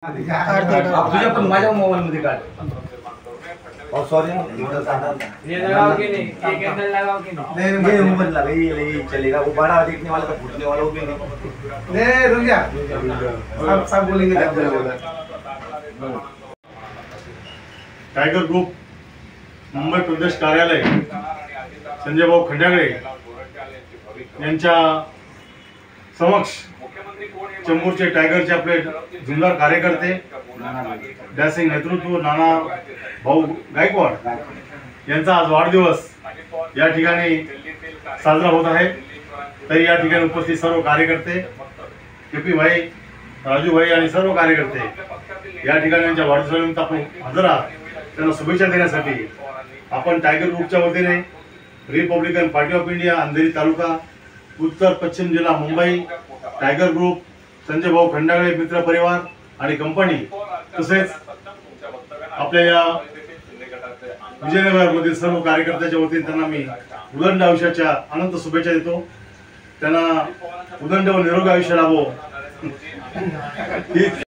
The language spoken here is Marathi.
तुझ्या पण माझ्या मोबाइल मध्ये काढ। और सॉरी एवढं जाणार ये लगाओ कि नहीं, ये कैंडल लगाओ कि नहीं? नहीं ये उम्र लगा ये चलेगा, वो बड़ा देखने वाला तो फूटने वाला वो भी नहीं। नहीं रुक जा, सब बोलेंगे। टाइगर ग्रुप मुंबई प्रदेश कार्यालय संजय भाऊ खंडागळे यांच्या समक्ष चेंबूरचे टायगरचे आपले जुन्नर कार्यकर्ते डॅसिंग नेतृत्व नाना भाऊ गायकवाड यांचा आज वाढदिवस या ठिकाणी साजरा होत आहे। तरी या ठिकाणी उपस्थित सर्व कार्यकर्ते केपी भाई राजू भाई आणि सर्व कार्यकर्ते या ठिकाणी यांच्या वाढदिवसानिमित्त आपण हजर आहात। त्यांना शुभेच्छा देण्यासाठी आपण टायगर ग्रुपच्या वतीने Republican Party of India Andheri taluka उत्तर पश्चिम जिल्हा मुंबई टायगर ग्रुप संजय भाऊ खंडागळे मित्र परिवार आणि कंपनी तसेच आपल्या या विजयनगर मधील सर्व कार्यकर्त्यांच्या वतीने त्यांना मी उदंड आयुष्याच्या अनंत शुभेच्छा देतो। त्यांना उदंड व निरोगी आयुष्य लाभो।